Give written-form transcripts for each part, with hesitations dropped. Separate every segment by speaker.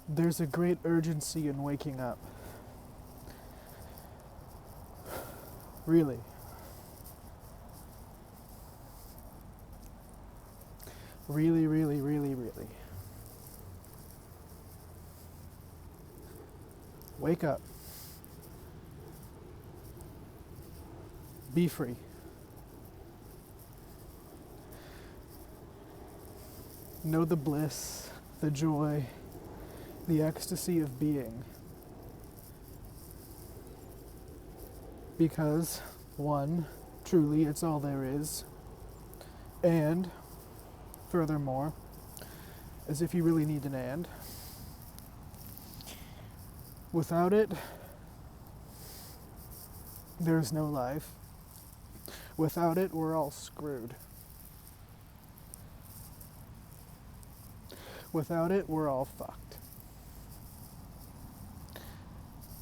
Speaker 1: There's a great urgency in waking up. Really. Really, really, really, really. Wake up. Be free. Know the bliss, the joy, the ecstasy of being. Because, one, truly it's all there is. And, furthermore, as if you really need an and, without it, there's no life. Without it, we're all screwed. Without it, we're all fucked.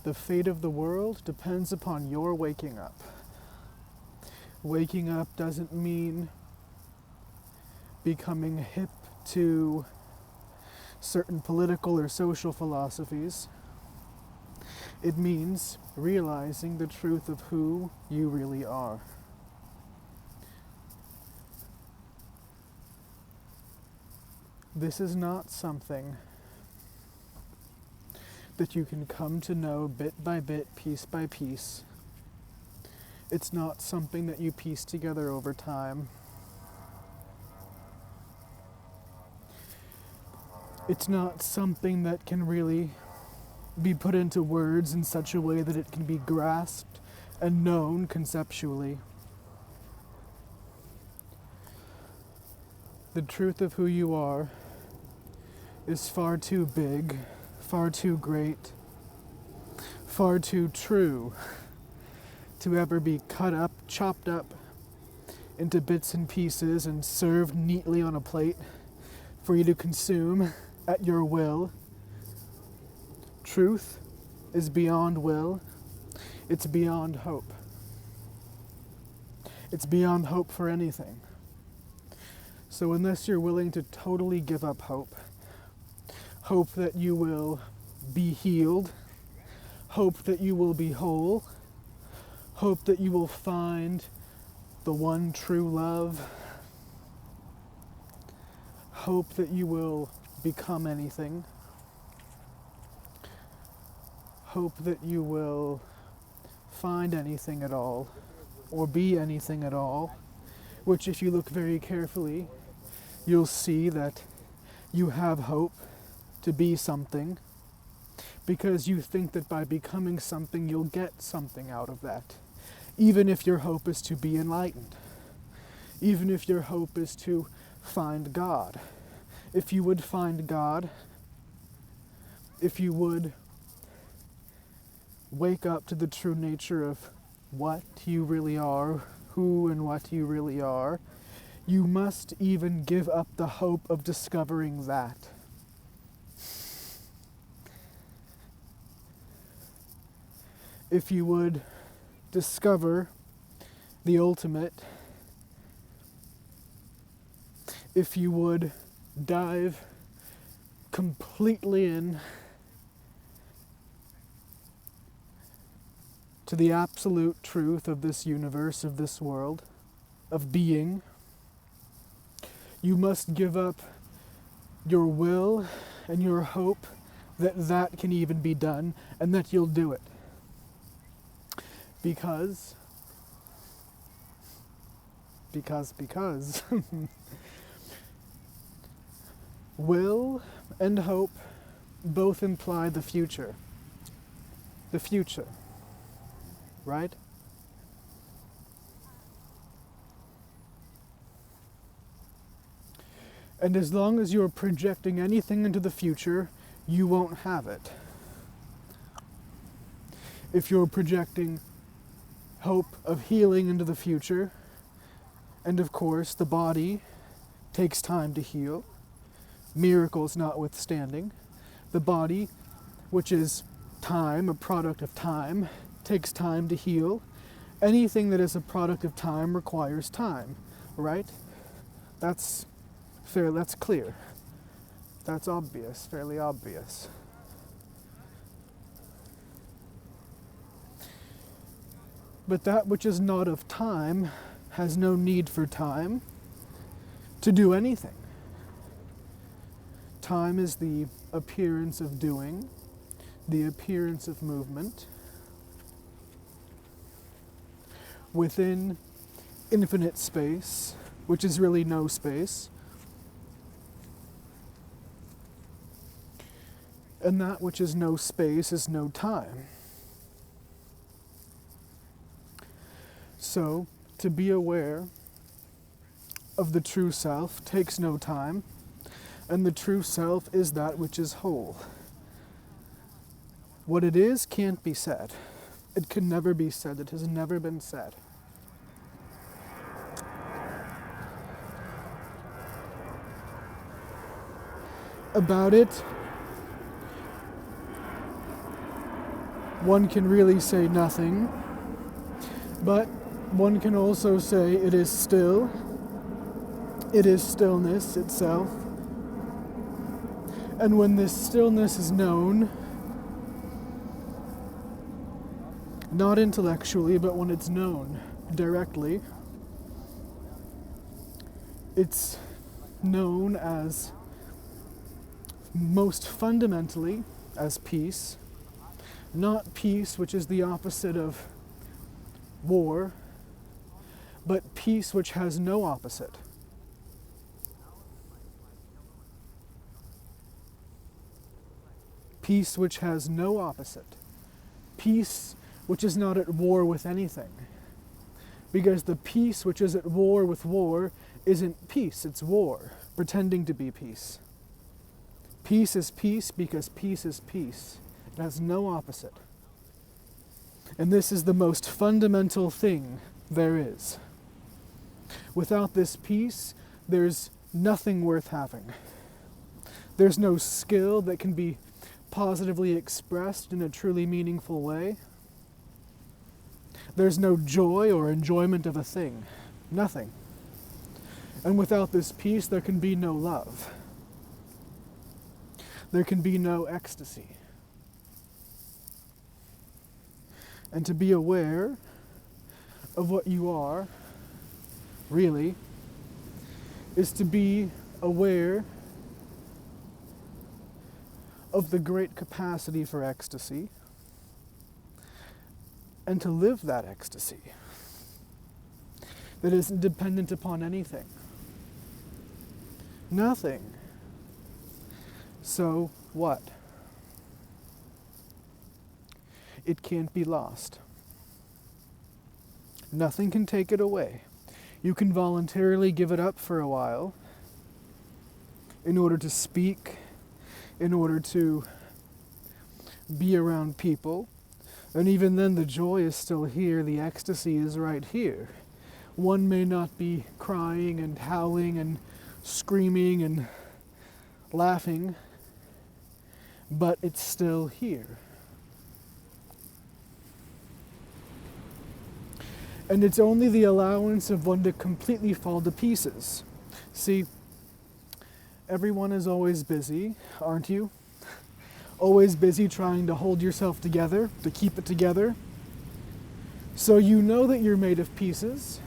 Speaker 1: The fate of the world depends upon your waking up. Waking up doesn't mean becoming hip to certain political or social philosophies. It means realizing the truth of who you really are. This is not something that you can come to know bit by bit, piece by piece. It's not something that you piece together over time. It's not something that can really be put into words in such a way that it can be grasped and known conceptually. The truth of who you are is far too big, far too great, far too true to ever be cut up, chopped up into bits and pieces and served neatly on a plate for you to consume at your will. Truth is beyond will. It's beyond hope. It's beyond hope for anything. So unless you're willing to totally give up hope, hope that you will be healed, hope that you will be whole, hope that you will find the one true love, hope that you will become anything, hope that you will find anything at all, or be anything at all, which if you look very carefully, you'll see that you have hope to be something, because you think that by becoming something, you'll get something out of that. Even if your hope is to be enlightened. Even if your hope is to find God. If you would find God, if you would wake up to the true nature of what you really are, who and what you really are, you must even give up the hope of discovering that. If you would discover the ultimate, if you would dive completely in to the absolute truth of this universe, of this world, of being, you must give up your will and your hope that that can even be done and that you'll do it. Because will and hope both imply the future. The future, right? And as long as you're projecting anything into the future, you won't have it. If you're projecting hope of healing into the future, and of course the body takes time to heal, miracles notwithstanding, the body, which is time, a product of time, takes time to heal. Anything that is a product of time requires time, right? That's fair, that's clear. That's obvious, fairly obvious. But that which is not of time has no need for time to do anything. Time is the appearance of doing, the appearance of movement, within infinite space, which is really no space. And that which is no space is no time. So, to be aware of the true self takes no time, and the true self is that which is whole. What it is can't be said. It can never be said. It has never been said. About it, one can really say nothing, but one can also say it is still. It is stillness itself. And when this stillness is known, not intellectually, but when it's known directly, it's known as, most fundamentally, as peace. Not peace, which is the opposite of war, but peace which has no opposite. Peace which has no opposite. Peace which is not at war with anything. Because the peace which is at war with war isn't peace, it's war, pretending to be peace. Peace is peace because peace is peace. It has no opposite. And this is the most fundamental thing there is. Without this peace, there's nothing worth having. There's no skill that can be positively expressed in a truly meaningful way. There's no joy or enjoyment of a thing. Nothing. And without this peace, there can be no love. There can be no ecstasy. And to be aware of what you are, really, is to be aware of the great capacity for ecstasy, and to live that ecstasy that isn't dependent upon anything. Nothing. So what? It can't be lost. Nothing can take it away. You can voluntarily give it up for a while in order to speak, in order to be around people. And even then the joy is still here, the ecstasy is right here. One may not be crying and howling and screaming and laughing, but it's still here. And it's only the allowance of one to completely fall to pieces. See, everyone is always busy, aren't you? Always busy trying to hold yourself together, to keep it together. So you know that you're made of pieces,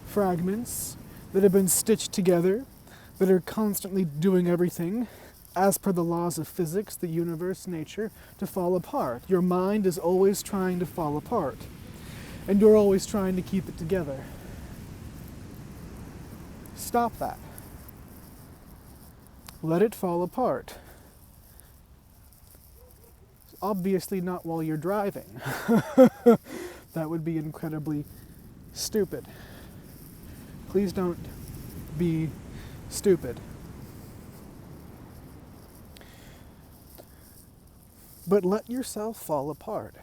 Speaker 1: fragments, that have been stitched together, that are constantly doing everything, as per the laws of physics, the universe, nature, to fall apart. Your mind is always trying to fall apart. And you're always trying to keep it together. Stop that. Let it fall apart. Obviously not while you're driving. That would be incredibly stupid. Please don't be stupid. But let yourself fall apart.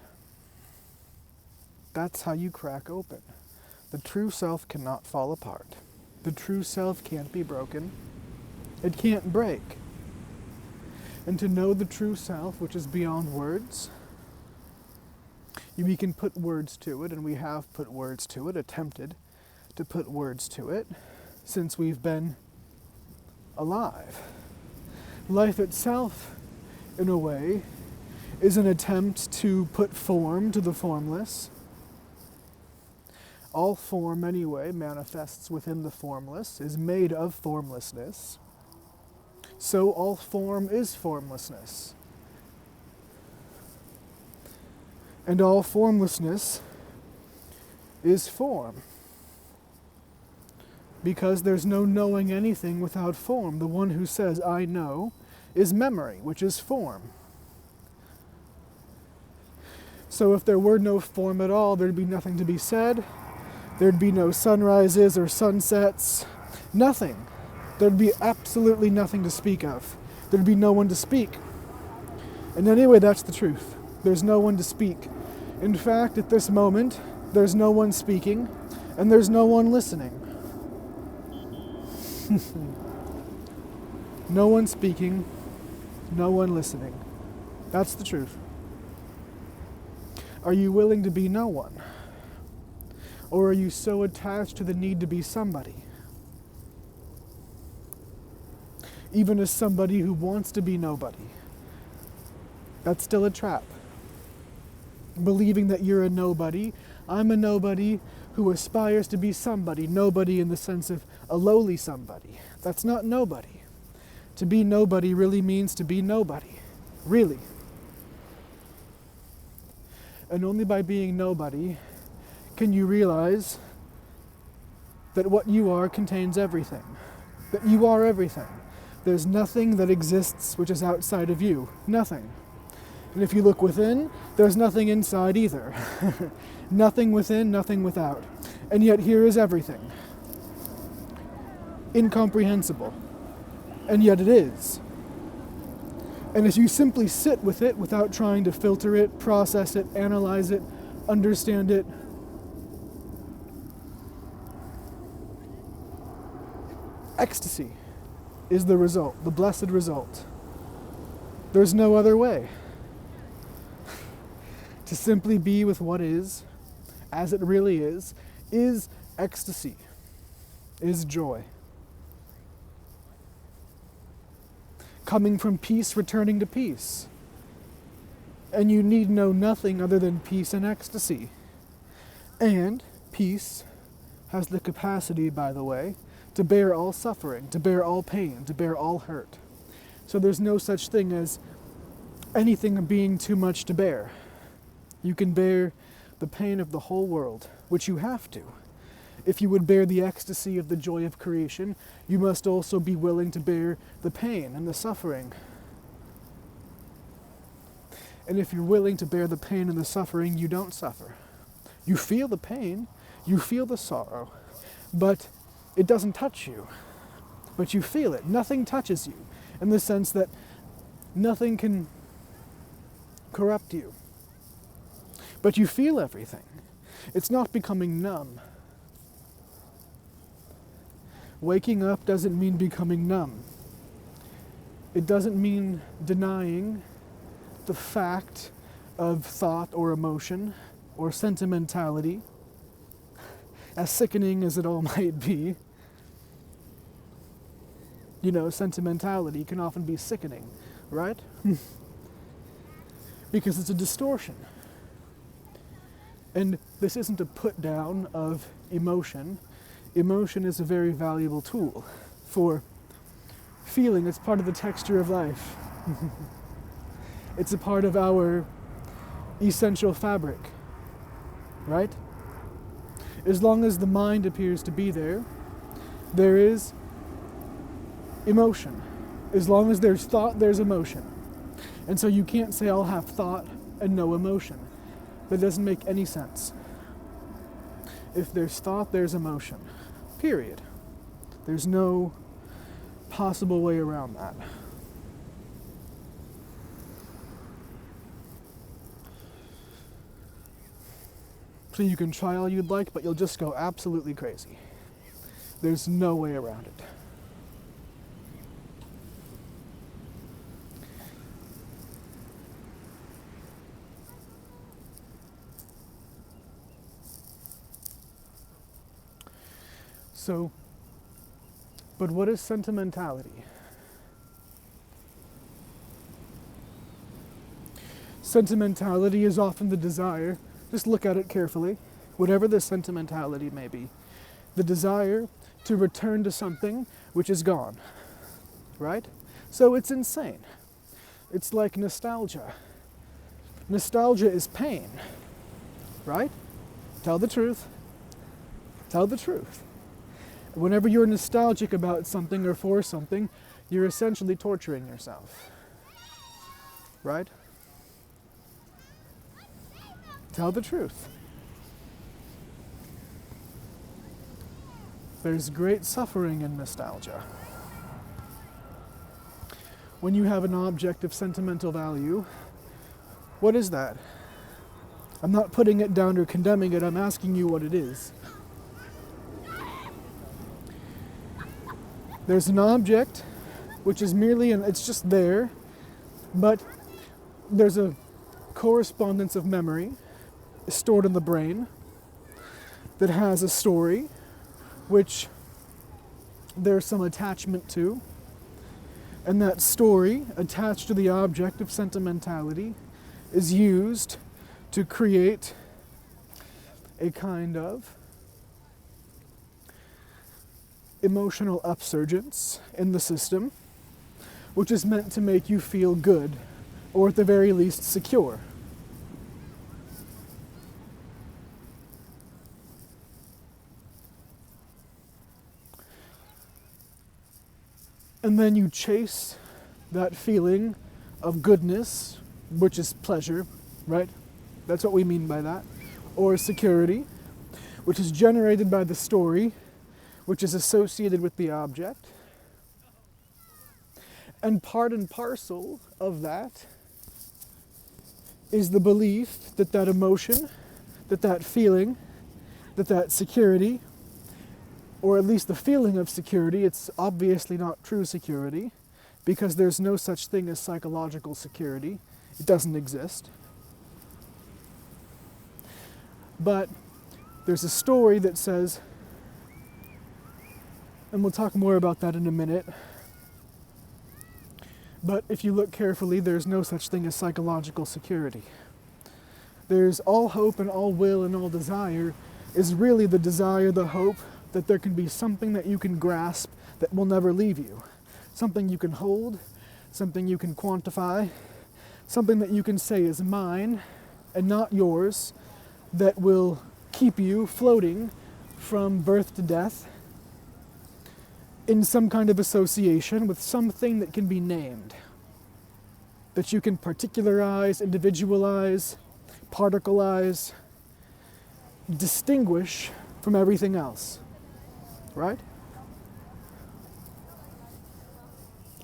Speaker 1: That's how you crack open. The true self cannot fall apart. The true self can't be broken. It can't break. And to know the true self, which is beyond words, we can put words to it, and we have put words to it, attempted to put words to it, since we've been alive. Life itself, in a way, is an attempt to put form to the formless, All form, anyway, manifests within the formless, is made of formlessness. So all form is formlessness. And all formlessness is form. Because there's no knowing anything without form. The one who says, I know, is memory, which is form. So if there were no form at all, there'd be nothing to be said. There'd be no sunrises or sunsets. Nothing. There'd be absolutely nothing to speak of. There'd be no one to speak. And anyway, that's the truth. There's no one to speak. In fact, at this moment, there's no one speaking, and there's no one listening. No one speaking, no one listening. That's the truth. Are you willing to be no one? Or are you so attached to the need to be somebody? Even as somebody who wants to be nobody. That's still a trap. Believing that you're a nobody. I'm a nobody who aspires to be somebody. Nobody in the sense of a lowly somebody. That's not nobody. To be nobody really means to be nobody. Really. And only by being nobody can you realize that what you are contains everything. That you are everything. There's nothing that exists which is outside of you. Nothing. And if you look within, there's nothing inside either. Nothing within, nothing without. And yet here is everything. Incomprehensible. And yet it is. And if you simply sit with it without trying to filter it, process it, analyze it, understand it, ecstasy is the result, the blessed result. There's no other way. To simply be with what is, as it really is ecstasy, is joy. Coming from peace, returning to peace. And you need know nothing other than peace and ecstasy. And peace has the capacity, by the way, to bear all suffering, to bear all pain, to bear all hurt. So there's no such thing as anything being too much to bear. You can bear the pain of the whole world, which you have to. If you would bear the ecstasy of the joy of creation, you must also be willing to bear the pain and the suffering. And if you're willing to bear the pain and the suffering, you don't suffer. You feel the pain, you feel the sorrow, but it doesn't touch you. But you feel it. Nothing touches you, in the sense that nothing can corrupt you. But you feel everything. It's not becoming numb. Waking up doesn't mean becoming numb. It doesn't mean denying the fact of thought or emotion or sentimentality, as sickening as it all might be. You know, sentimentality can often be sickening, right? Because it's a distortion. And this isn't a put down of emotion. Emotion is a very valuable tool for feeling. It's part of the texture of life. It's a part of our essential fabric, right? As long as the mind appears to be there, there is emotion. As long as there's thought, there's emotion. And so you can't say I'll have thought and no emotion. That doesn't make any sense. If there's thought, there's emotion. Period. There's no possible way around that. So you can try all you'd like, but you'll just go absolutely crazy. There's no way around it. So, but what is sentimentality? Sentimentality is often the desire, just look at it carefully, whatever the sentimentality may be, the desire to return to something which is gone, right? So it's insane. It's like nostalgia. Nostalgia is pain, right? Tell the truth. Tell the truth. Whenever you're nostalgic about something or for something, you're essentially torturing yourself, right? Tell the truth. There's great suffering in nostalgia. When you have an object of sentimental value, what is that? I'm not putting it down or condemning it, I'm asking you what it is. There's an object which is merely, it's just there, but there's a correspondence of memory stored in the brain that has a story which there's some attachment to, and that story attached to the object of sentimentality is used to create a kind of emotional upsurgence in the system, which is meant to make you feel good, or at the very least secure. And then you chase that feeling of goodness, which is pleasure, right? That's what we mean by that. Or security, which is generated by the story, which is associated with the object. And part and parcel of that is the belief that that emotion, that feeling, that security, or at least the feeling of security, it's obviously not true security, because there's no such thing as psychological security. It doesn't exist. But there's a story that says, and we'll talk more about that in a minute, but if you look carefully, there's no such thing as psychological security. There's all hope and all will and all desire is really the desire, the hope, that there can be something that you can grasp that will never leave you. Something you can hold, something you can quantify, something that you can say is mine and not yours, that will keep you floating from birth to death in some kind of association with something that can be named, that you can particularize, individualize, particleize, distinguish from everything else. Right?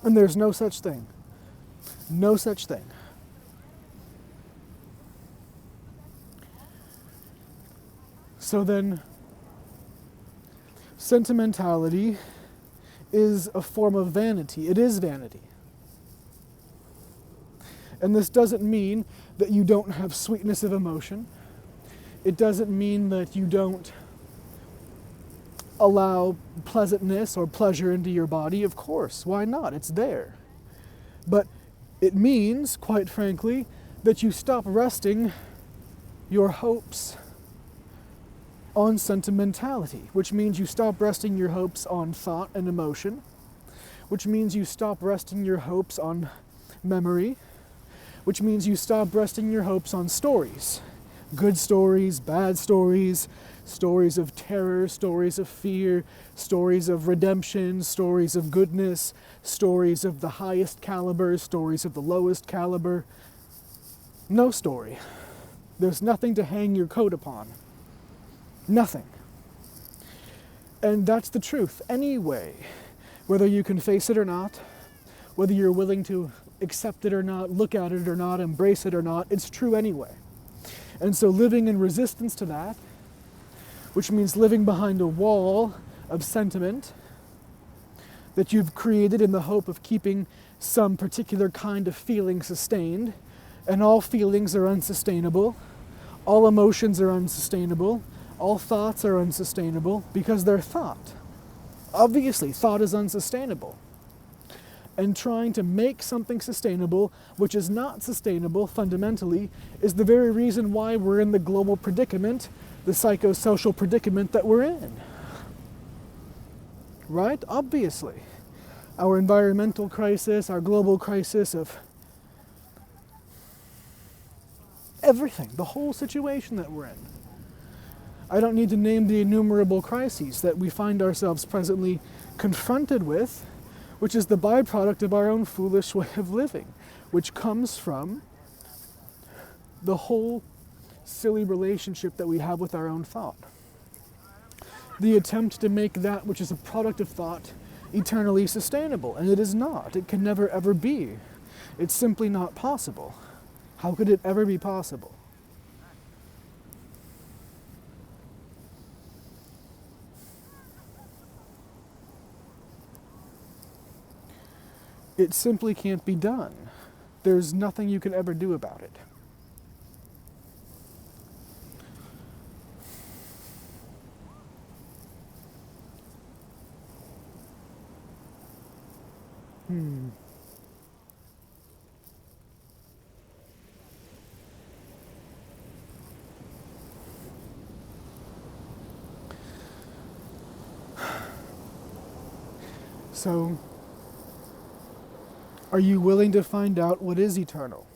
Speaker 1: And there's no such thing. No such thing. So then, sentimentality is a form of vanity. It is vanity. And this doesn't mean that you don't have sweetness of emotion. It doesn't mean that you don't allow pleasantness or pleasure into your body. Of course, why not? It's there. But it means, quite frankly, that you stop resting your hopes on sentimentality, which means you stop resting your hopes on thought and emotion, which means you stop resting your hopes on memory, which means you stop resting your hopes on stories. Good stories, bad stories, stories of terror, stories of fear, stories of redemption, stories of goodness, stories of the highest caliber, stories of the lowest caliber. No story. There's nothing to hang your coat upon. Nothing. And that's the truth anyway. Whether you can face it or not, whether you're willing to accept it or not, look at it or not, embrace it or not, it's true anyway. And so living in resistance to that, which means living behind a wall of sentiment that you've created in the hope of keeping some particular kind of feeling sustained, and all feelings are unsustainable, all emotions are unsustainable, all thoughts are unsustainable because they're thought. Obviously, thought is unsustainable. And trying to make something sustainable, which is not sustainable fundamentally, is the very reason why we're in the global predicament the psychosocial predicament that we're in. Right? Obviously. Our environmental crisis, our global crisis of everything, the whole situation that we're in. I don't need to name the innumerable crises that we find ourselves presently confronted with, which is the byproduct of our own foolish way of living, which comes from the whole silly relationship that we have with our own thought. The attempt to make that which is a product of thought eternally sustainable, and it is not. It can never ever be. It's simply not possible. How could it ever be possible? It simply can't be done. There's nothing you can ever do about it. So, are you willing to find out what is eternal?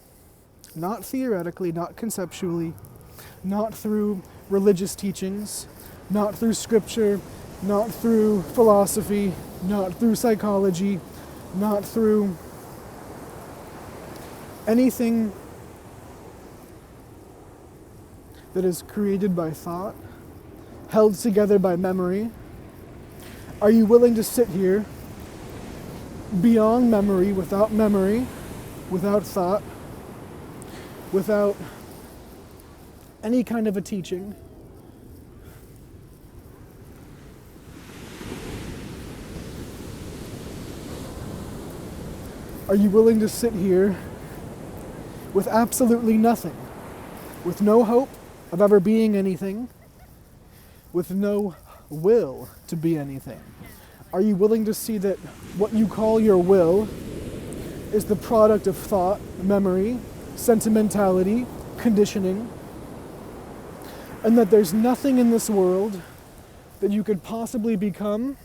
Speaker 1: Not theoretically, not conceptually, not through religious teachings, not through scripture, not through philosophy, not through psychology, not through anything that is created by thought, held together by memory. Are you willing to sit here beyond memory, without thought, without any kind of a teaching? Are you willing to sit here with absolutely nothing, with no hope of ever being anything, with no will to be anything? Are you willing to see that what you call your will is the product of thought, memory, sentimentality, conditioning, and that there's nothing in this world that you could possibly become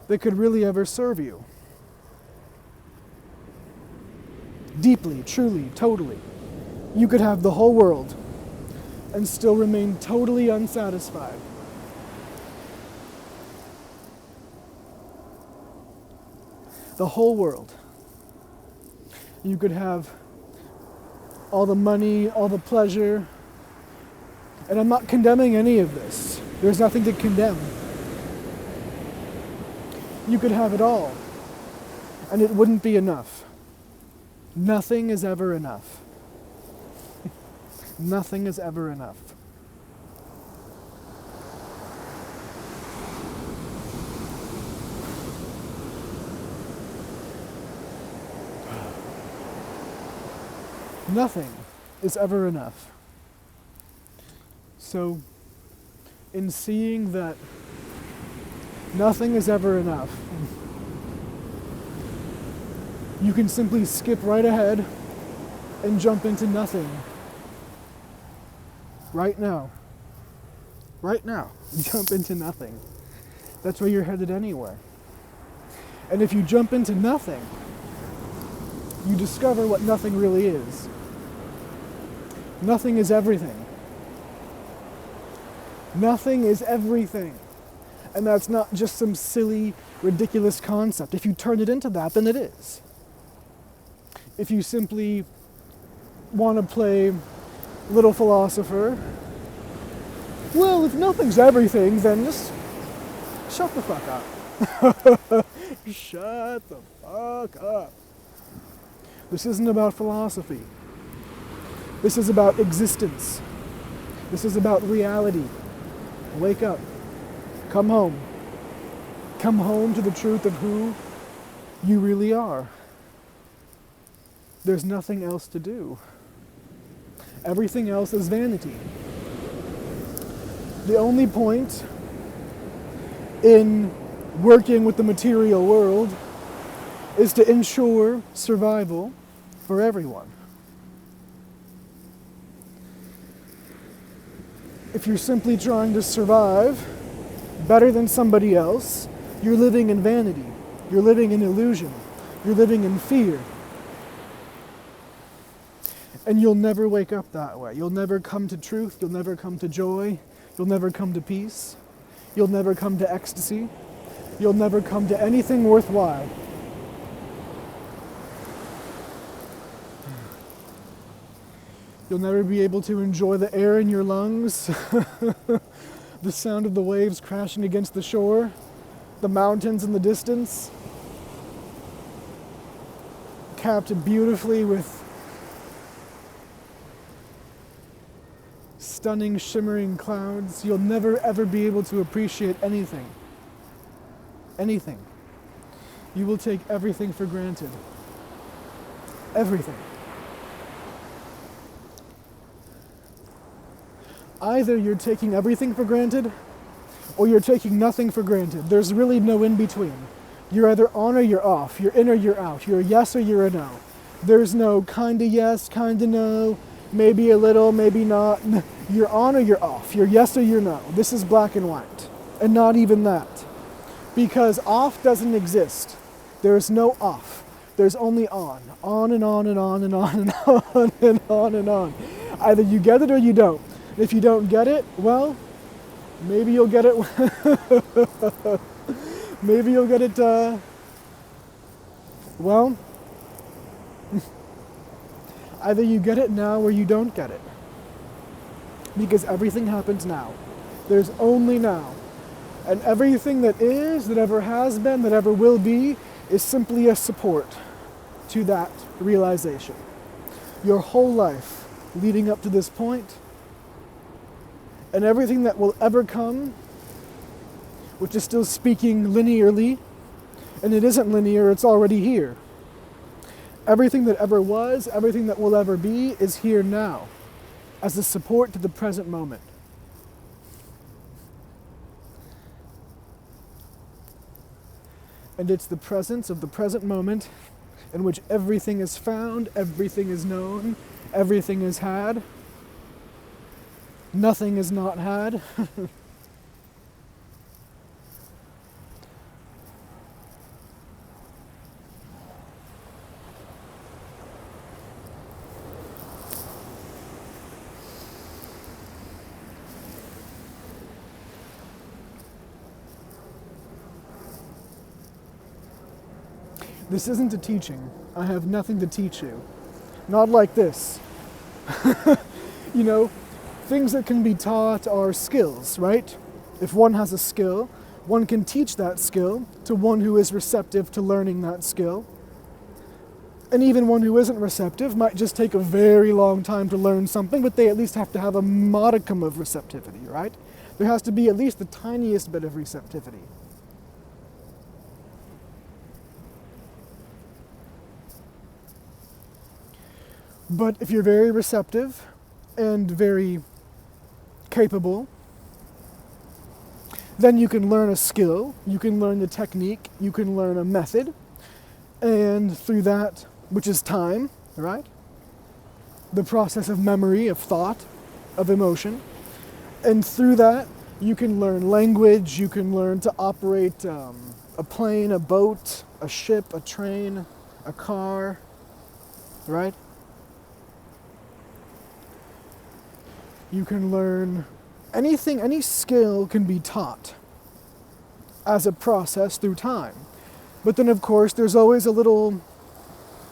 Speaker 1: that could really ever serve you? Deeply, truly, totally. You could have the whole world and still remain totally unsatisfied. The whole world. You could have all the money, all the pleasure, and I'm not condemning any of this. There's nothing to condemn. You could have it all, and it wouldn't be enough. Nothing is ever enough. Nothing is ever enough. Nothing is ever enough. So, in seeing that nothing is ever enough, you can simply skip right ahead and jump into nothing. Right now. Right now. Jump into nothing. That's where you're headed anyway. And if you jump into nothing, you discover what nothing really is. Nothing is everything. Nothing is everything. And that's not just some silly, ridiculous concept. If you turn it into that, then it is. If you simply want to play little philosopher, well, if nothing's everything, then just shut the fuck up. Shut the fuck up. This isn't about philosophy. This is about existence. This is about reality. Wake up. Come home. Come home to the truth of who you really are. There's nothing else to do. Everything else is vanity. The only point in working with the material world is to ensure survival for everyone. If you're simply trying to survive better than somebody else, you're living in vanity. You're living in illusion. You're living in fear. And you'll never wake up that way. You'll never come to truth. You'll never come to joy. You'll never come to peace. You'll never come to ecstasy. You'll never come to anything worthwhile. You'll never be able to enjoy the air in your lungs, the sound of the waves crashing against the shore, the mountains in the distance, capped beautifully with stunning, shimmering clouds. You'll never ever be able to appreciate anything. Anything. You will take everything for granted. Everything. Either you're taking everything for granted, or you're taking nothing for granted. There's really no in between. You're either on or you're off. You're in or you're out. You're a yes or you're a no. There's no kinda yes, kinda no, maybe a little, maybe not. You're on or you're off. You're yes or you're no. This is black and white. And not even that. Because off doesn't exist. There's no off. There's only on. On and on and on and on and on and on and on. Either you get it or you don't. If you don't get it, well, maybe you'll get it. Maybe you'll get it, well, either you get it now or you don't get it. Because everything happens now. There's only now. And everything that is, that ever has been, that ever will be, is simply a support to that realization. Your whole life leading up to this point, and everything that will ever come, which is still speaking linearly, and it isn't linear, it's already here. Everything that ever was, everything that will ever be, is here now, as a support to the present moment. And it's the presence of the present moment in which everything is found, everything is known, everything is had. Nothing is not had. This isn't a teaching. I have nothing to teach you. Not like this. You know, things that can be taught are skills, right? If one has a skill, one can teach that skill to one who is receptive to learning that skill. And even one who isn't receptive might just take a very long time to learn something, but they at least have to have a modicum of receptivity, right? There has to be at least the tiniest bit of receptivity. But if you're very receptive and very capable, then you can learn a skill, you can learn the technique, you can learn a method, and through that, which is time, right? The process of memory, of thought, of emotion, and through that, you can learn language, you can learn to operate a plane, a boat, a ship, a train, a car, right? You can learn anything, any skill can be taught as a process through time. But then of course there's always a little,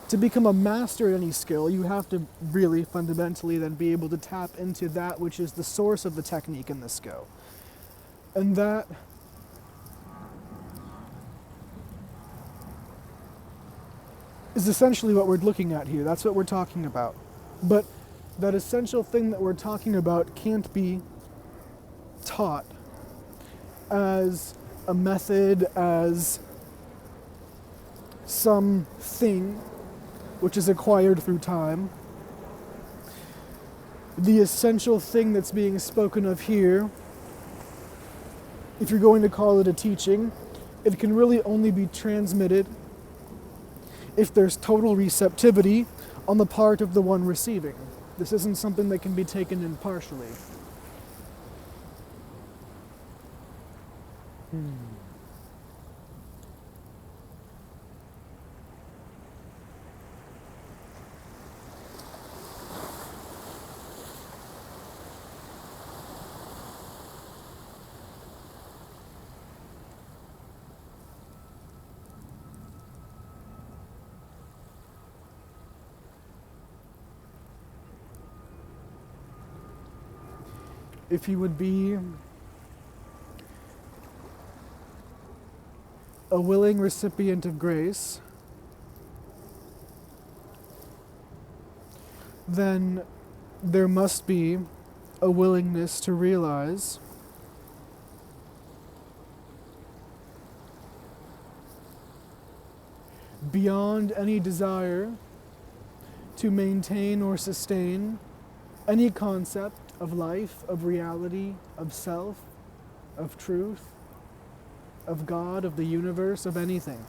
Speaker 1: to become a master at any skill, you have to really fundamentally then be able to tap into that which is the source of the technique in the skill. And that is essentially what we're looking at here. That's what we're talking about. But that essential thing that we're talking about can't be taught as a method, as something which is acquired through time. The essential thing that's being spoken of here, if you're going to call it a teaching, it can really only be transmitted if there's total receptivity on the part of the one receiving. This isn't something that can be taken in partially. If you would be a willing recipient of grace, then there must be a willingness to realize beyond any desire to maintain or sustain any concept of life, of reality, of self, of truth, of God, of the universe, of anything.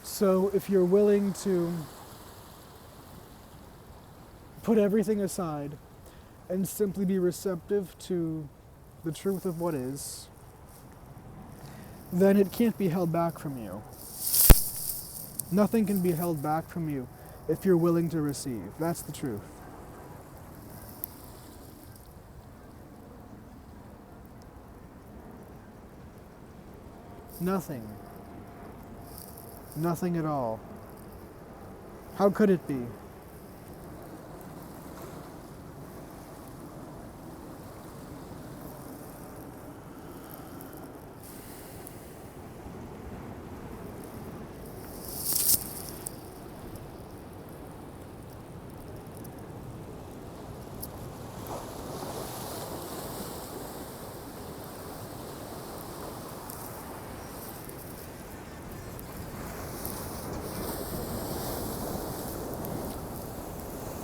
Speaker 1: So if you're willing to put everything aside and simply be receptive to the truth of what is, then it can't be held back from you. Nothing can be held back from you if you're willing to receive. That's the truth. Nothing. Nothing at all. How could it be?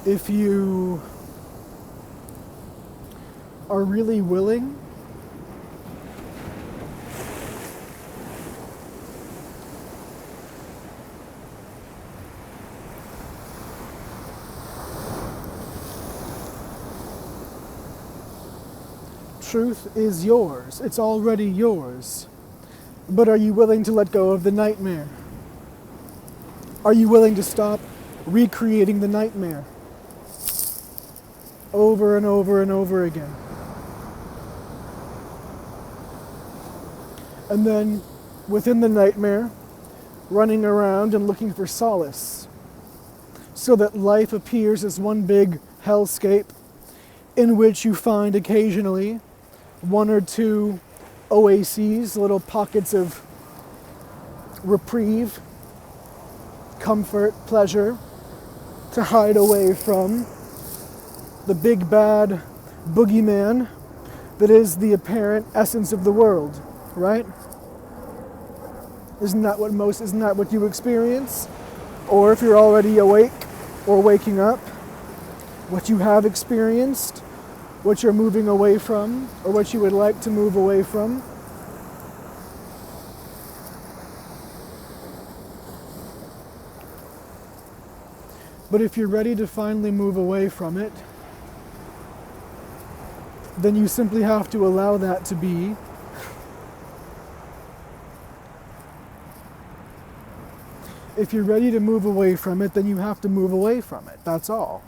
Speaker 1: If you are really willing truth is yours. It's already yours. But are you willing to let go of the nightmare? Are you willing to stop recreating the nightmare over and over and over again? And then, within the nightmare, running around and looking for solace, so that life appears as one big hellscape in which you find occasionally one or two oases, little pockets of reprieve, comfort, pleasure, to hide away from the big bad boogeyman that is the apparent essence of the world, right? Isn't that what you experience? Or if you're already awake or waking up, what you have experienced, what you're moving away from, or what you would like to move away from. But if you're ready to finally move away from it, then you simply have to allow that to be. If you're ready to move away from it, then you have to move away from it. That's all.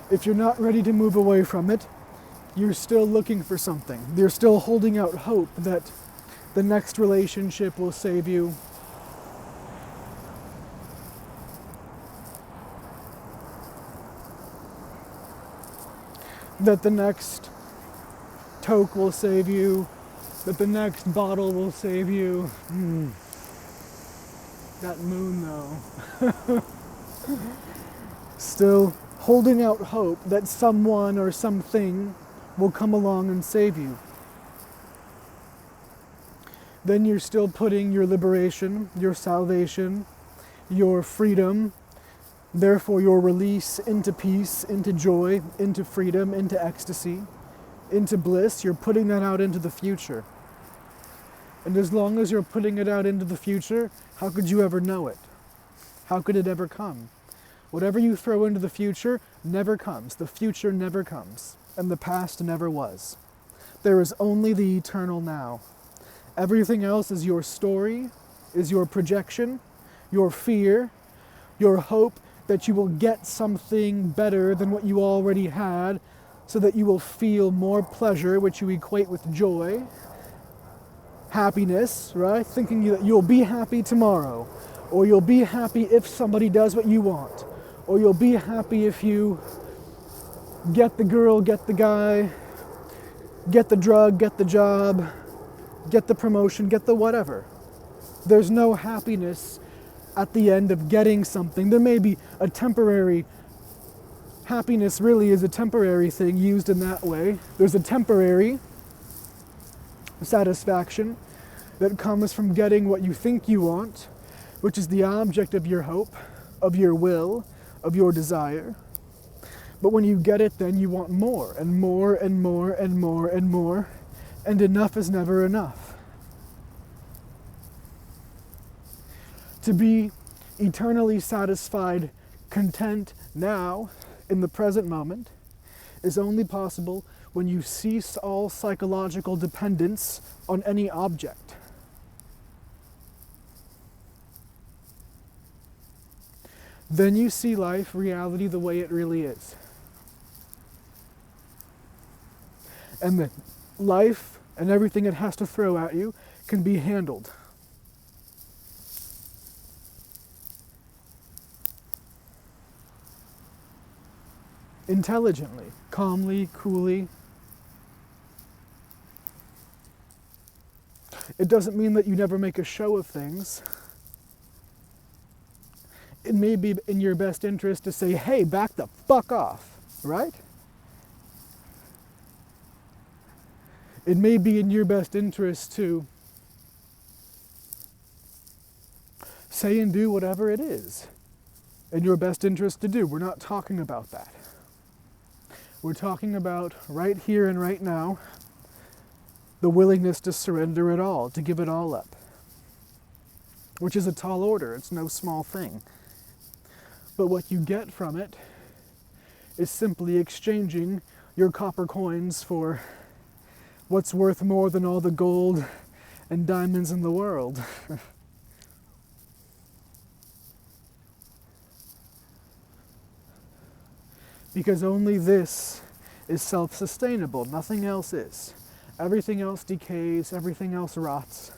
Speaker 1: If you're not ready to move away from it, you're still looking for something. You're still holding out hope that the next relationship will save you. That the next toke will save you. That the next bottle will save you. That moon, though. Still holding out hope that someone or something will come along and save you. Then you're still putting your liberation, your salvation, your freedom, therefore your release into peace, into joy, into freedom, into ecstasy, into bliss. You're putting that out into the future. And as long as you're putting it out into the future, how could you ever know it? How could it ever come? Whatever you throw into the future never comes. The future never comes, and the past never was. There is only the eternal now. Everything else is your story, is your projection, your fear, your hope that you will get something better than what you already had, so that you will feel more pleasure, which you equate with joy, happiness, right? Thinking that you'll be happy tomorrow, or you'll be happy if somebody does what you want, or you'll be happy if you get the girl, get the guy, get the drug, get the job, get the promotion, get the whatever. There's no happiness at the end of getting something. There may be a temporary happiness, really is a temporary thing used in that way. There's a temporary satisfaction that comes from getting what you think you want, which is the object of your hope, of your will, of your desire. But when you get it, then you want more and more and more and more and more, and enough is never enough. To be eternally satisfied, content now, in the present moment, is only possible when you cease all psychological dependence on any object. Then you see life, reality, the way it really is. And the life and everything it has to throw at you can be handled. Intelligently, calmly, coolly. It doesn't mean that you never make a show of things. It may be in your best interest to say, hey, back the fuck off, right? It may be in your best interest to say and do whatever it is in your best interest to do. We're not talking about that. We're talking about right here and right now, the willingness to surrender it all, to give it all up, which is a tall order. It's no small thing. But what you get from it is simply exchanging your copper coins for what's worth more than all the gold and diamonds in the world. Because only this is self-sustainable. Nothing else is. Everything else decays, everything else rots,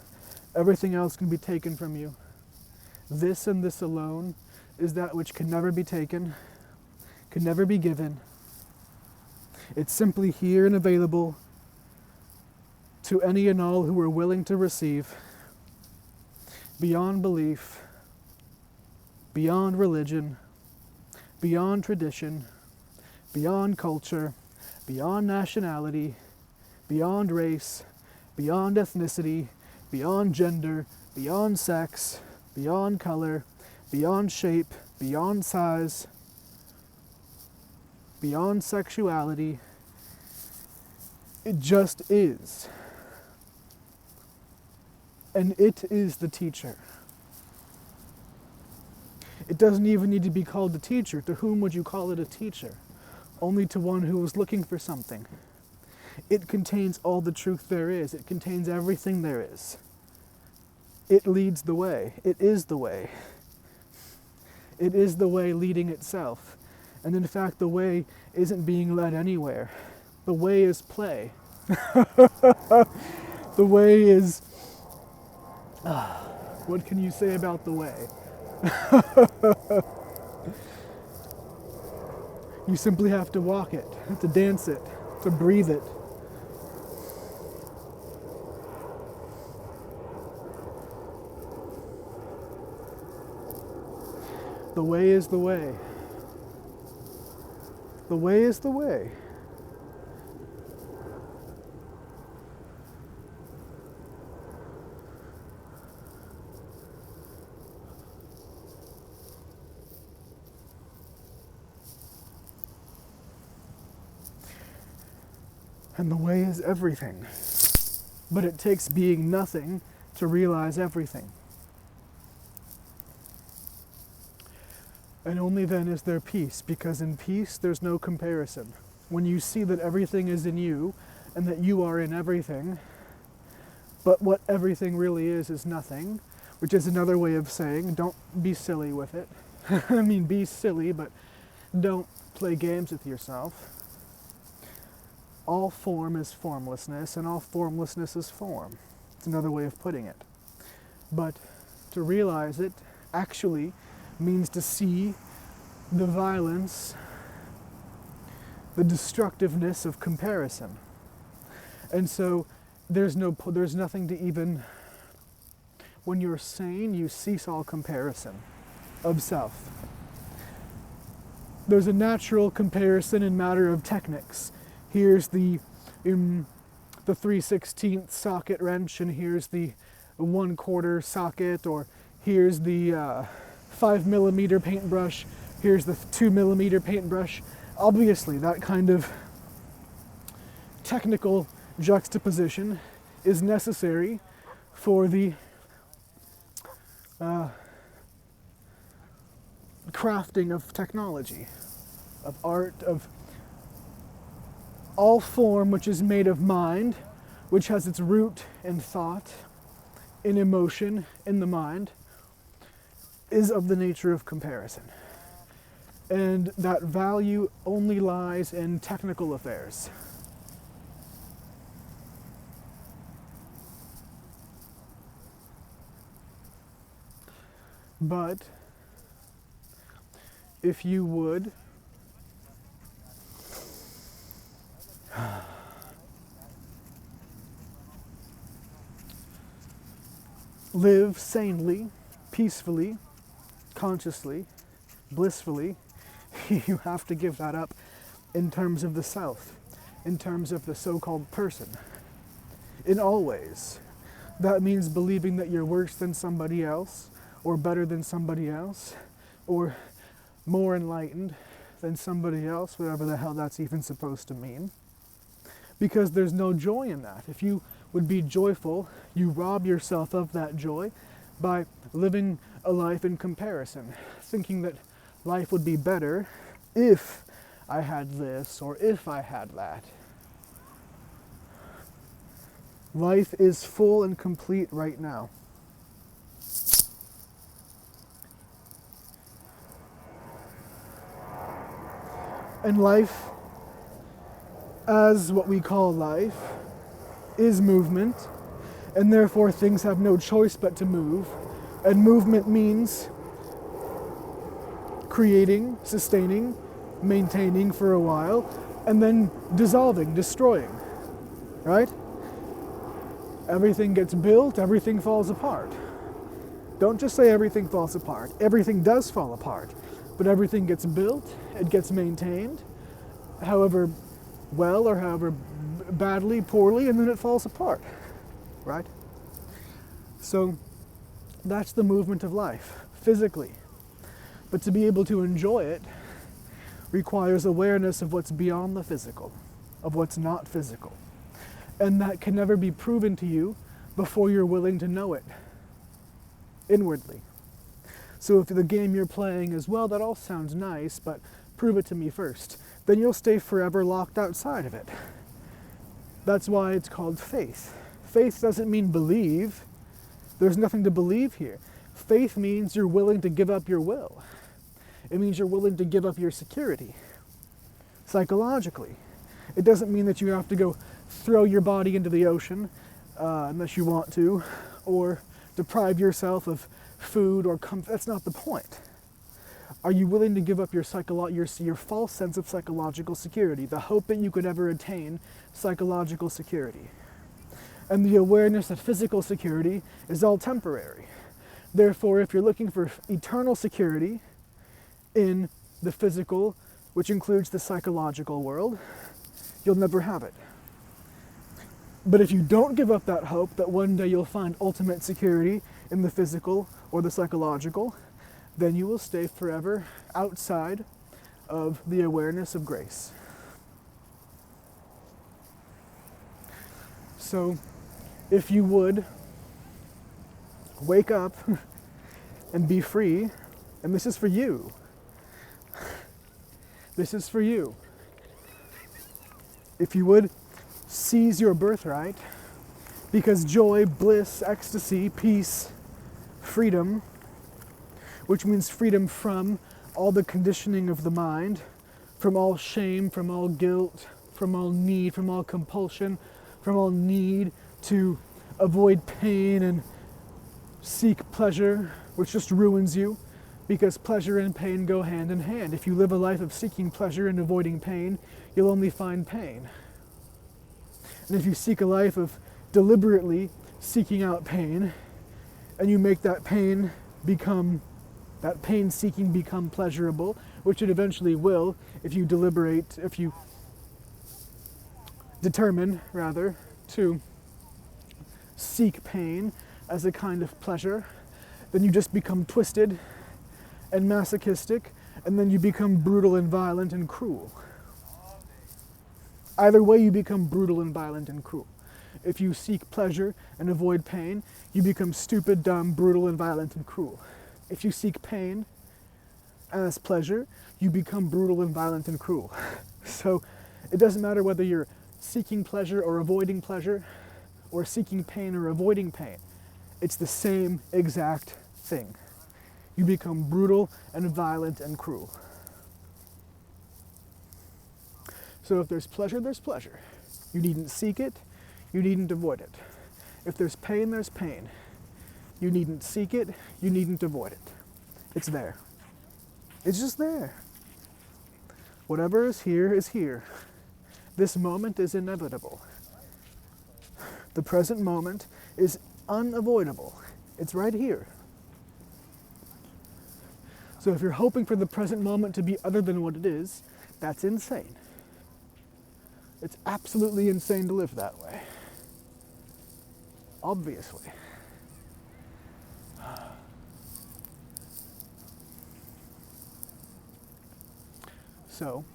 Speaker 1: everything else can be taken from you. This and this alone is that which can never be taken, can never be given. It's simply here and available to any and all who are willing to receive, beyond belief, beyond religion, beyond tradition, beyond culture, beyond nationality, beyond race, beyond ethnicity, beyond gender, beyond sex, beyond color, beyond shape, beyond size, beyond sexuality. It just is. And it is the teacher. It doesn't even need to be called the teacher. To whom would you call it a teacher? Only to one who was looking for something. It contains all the truth there is. It contains everything there is. It leads the way. It is the way. It is the way leading itself. And in fact, the way isn't being led anywhere. The way is play. The way is... what can you say about the way? You simply have to walk it, to dance it, to breathe it. The way is the way. The way is the way. And the way is everything. But it takes being nothing to realize everything. And only then is there peace, because in peace there's no comparison. When you see that everything is in you and that you are in everything, but what everything really is nothing, which is another way of saying don't be silly with it. I mean, be silly, but don't play games with yourself. All form is formlessness, and all formlessness is form. It's another way of putting it. But to realize it actually means to see the violence, the destructiveness of comparison. And so there's nothing to even, when you're sane, you cease all comparison of self. There's a natural comparison in matter of techniques. Here's the 3/16 socket wrench, and here's the 1/4 socket, or here's the 5mm paintbrush, here's the 2mm paintbrush. Obviously, that kind of technical juxtaposition is necessary for the crafting of technology, of art, of all form which is made of mind, which has its root in thought, in emotion, in the mind, is of the nature of comparison. And that value only lies in technical affairs. But if you would live sanely, peacefully, consciously, blissfully, you have to give that up in terms of the self, in terms of the so-called person, in all ways. That means believing that you're worse than somebody else, or better than somebody else, or more enlightened than somebody else, whatever the hell that's even supposed to mean. Because there's no joy in that. If you would be joyful, you rob yourself of that joy by living a life in comparison, thinking that life would be better if I had this or if I had that. Life is full and complete right now. And life, as what we call life, is movement, and therefore things have no choice but to move. And movement means creating, sustaining, maintaining for a while, and then dissolving, destroying, right? Everything gets built, everything falls apart. Don't just say everything falls apart. Everything does fall apart, but everything gets built, it gets maintained, however well or however badly, poorly, and then it falls apart, right? So that's the movement of life, physically. But to be able to enjoy it requires awareness of what's beyond the physical, of what's not physical. And that can never be proven to you before you're willing to know it inwardly. So if the game you're playing is, well, that all sounds nice, but prove it to me first, then you'll stay forever locked outside of it. That's why it's called faith. Faith doesn't mean believe. There's nothing to believe here. Faith means you're willing to give up your will. It means you're willing to give up your security, psychologically. It doesn't mean that you have to go throw your body into the ocean, unless you want to, or deprive yourself of food or comfort. That's not the point. Are you willing to give up your false sense of psychological security, the hope that you could ever attain psychological security, and the awareness that physical security is all temporary? Therefore, if you're looking for eternal security in the physical, which includes the psychological world, you'll never have it. But if you don't give up that hope that one day you'll find ultimate security in the physical or the psychological, then you will stay forever outside of the awareness of grace. So, if you would wake up and be free, and this is for you, This is for you. If you would, seize your birthright, because joy, bliss, ecstasy, peace, freedom, which means freedom from all the conditioning of the mind, from all shame, from all guilt, from all need, from all compulsion, from all need to avoid pain and seek pleasure, which just ruins you, because pleasure and pain go hand in hand. If you live a life of seeking pleasure and avoiding pain, you'll only find pain. And if you seek a life of deliberately seeking out pain, and you make that pain seeking become pleasurable, which it eventually will if you determine to seek pain as a kind of pleasure, then you just become twisted and masochistic, and then you become brutal and violent and cruel. Either way, you become brutal and violent and cruel. If you seek pleasure and avoid pain, you become stupid, dumb, brutal, and violent and cruel. If you seek pain as pleasure, you become brutal and violent and cruel. So it doesn't matter whether you're seeking pleasure or avoiding pleasure, or seeking pain or avoiding pain. It's the same exact thing. You become brutal and violent and cruel. So if there's pleasure, there's pleasure. You needn't seek it, you needn't avoid it. If there's pain, there's pain. You needn't seek it, you needn't avoid it. It's there. It's just there. Whatever is here is here. This moment is inevitable. The present moment is unavoidable. It's right here. So if you're hoping for the present moment to be other than what it is, that's insane. It's absolutely insane to live that way. Obviously. So,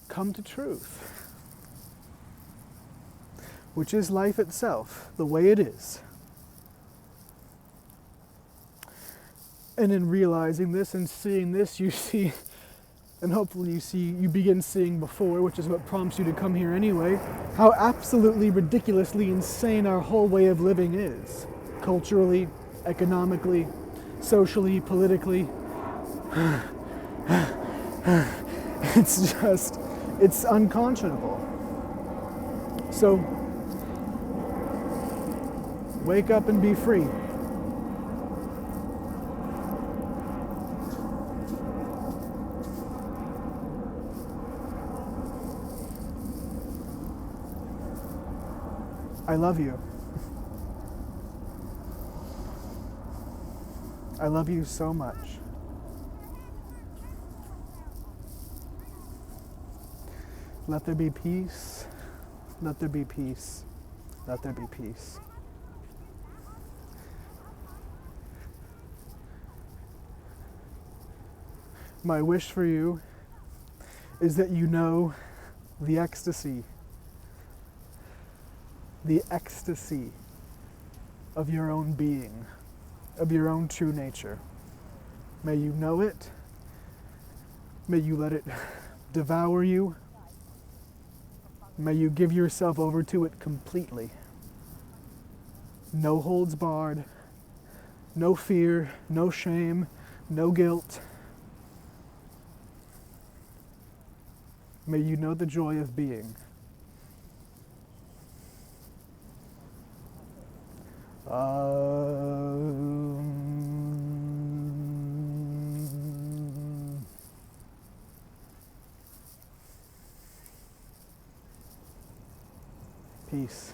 Speaker 1: come to truth, which is life itself, the way it is. And in realizing this and seeing this, you see, and hopefully you begin seeing before, which is what prompts you to come here anyway, how absolutely ridiculously insane our whole way of living is. Culturally, economically, socially, politically. It's unconscionable. So, wake up and be free. I love you. I love you so much. Let there be peace. Let there be peace. Let there be peace. My wish for you is that you know the ecstasy of your own being, of your own true nature. May you know it. May you let it devour you. May you give yourself over to it completely. No holds barred, no fear, no shame, no guilt. May you know the joy of being. Peace.